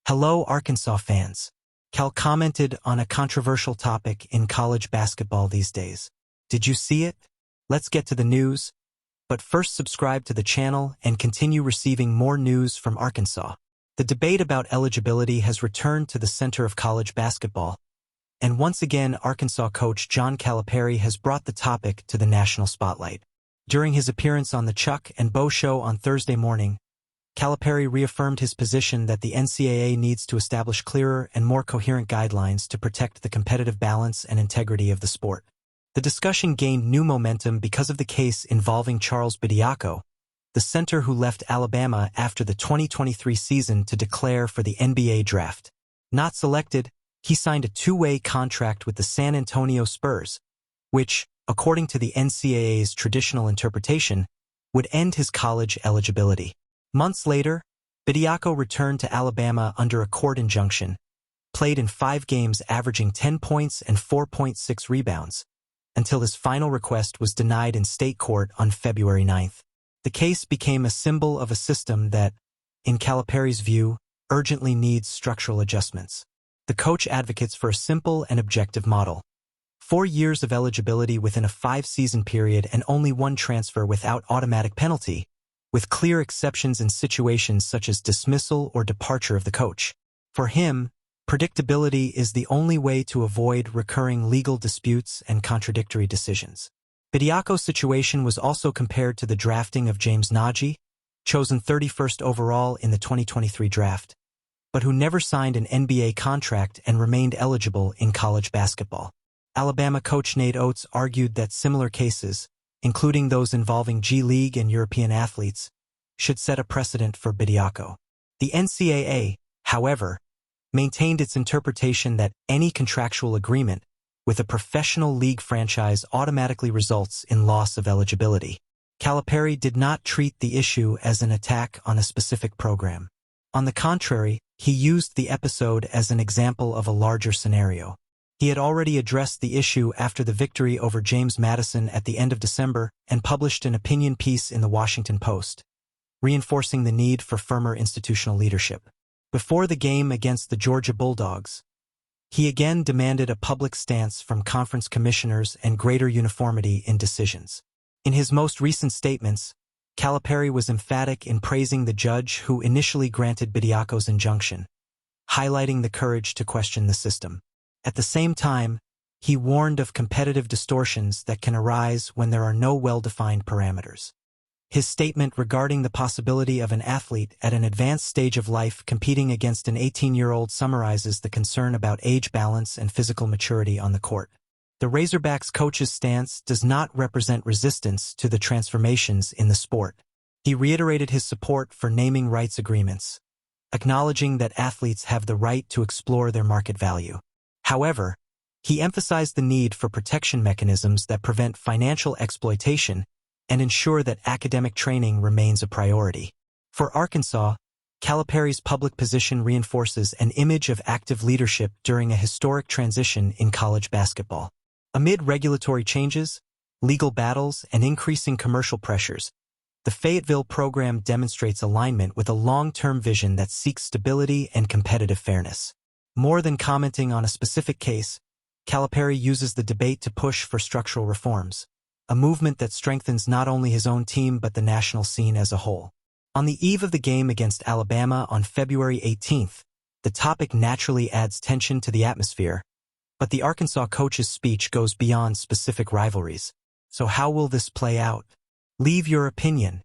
Hello, Arkansas fans. Cal commented on a controversial topic in college basketball these days. Did you see it? Let's get to the news. But first, subscribe to the channel and continue receiving more news from Arkansas. The debate about eligibility has returned to the center of college basketball. And once again, Arkansas coach John Calipari has brought the topic to the national spotlight. During his appearance on the Chuck and Bo Show on Thursday morning, Calipari reaffirmed his position that the NCAA needs to establish clearer and more coherent guidelines to protect the competitive balance and integrity of the sport. The discussion gained new momentum because of the case involving Charles Bediako, the center who left Alabama after the 2023 season to declare for the NBA draft. Not selected, he signed a two-way contract with the San Antonio Spurs, which, according to the NCAA's traditional interpretation, would end his college eligibility. Months later, Bediako returned to Alabama under a court injunction, played in 5 games averaging 10 points and 4.6 rebounds, until his final request was denied in state court on February 9th. The case became a symbol of a system that, in Calipari's view, urgently needs structural adjustments. The coach advocates for a simple and objective model. 4 years of eligibility within a 5-season period and only 1 transfer without automatic penalty, with clear exceptions in situations such as dismissal or departure of the coach. For him, predictability is the only way to avoid recurring legal disputes and contradictory decisions. Bediako's situation was also compared to the drafting of James Nagy, chosen 31st overall in the 2023 draft, but who never signed an NBA contract and remained eligible in college basketball. Alabama coach Nate Oates argued that similar cases, including those involving G League and European athletes, should set a precedent for Bediako. The NCAA, however, maintained its interpretation that any contractual agreement with a professional league franchise automatically results in loss of eligibility. Calipari did not treat the issue as an attack on a specific program. On the contrary, he used the episode as an example of a larger scenario. He had already addressed the issue after the victory over James Madison at the end of December and published an opinion piece in the Washington Post, reinforcing the need for firmer institutional leadership. Before the game against the Georgia Bulldogs, he again demanded a public stance from conference commissioners and greater uniformity in decisions. In his most recent statements, Calipari was emphatic in praising the judge who initially granted Bediako's injunction, highlighting the courage to question the system. At the same time, he warned of competitive distortions that can arise when there are no well-defined parameters. His statement regarding the possibility of an athlete at an advanced stage of life competing against an 18-year-old summarizes the concern about age balance and physical maturity on the court. The Razorbacks coach's stance does not represent resistance to the transformations in the sport. He reiterated his support for naming rights agreements, acknowledging that athletes have the right to explore their market value. However, he emphasized the need for protection mechanisms that prevent financial exploitation and ensure that academic training remains a priority. For Arkansas, Calipari's public position reinforces an image of active leadership during a historic transition in college basketball. Amid regulatory changes, legal battles, and increasing commercial pressures, the Fayetteville program demonstrates alignment with a long-term vision that seeks stability and competitive fairness. More than commenting on a specific case, Calipari uses the debate to push for structural reforms, a movement that strengthens not only his own team but the national scene as a whole. On the eve of the game against Alabama on February 18th, the topic naturally adds tension to the atmosphere, but the Arkansas coach's speech goes beyond specific rivalries. So how will this play out? Leave your opinion.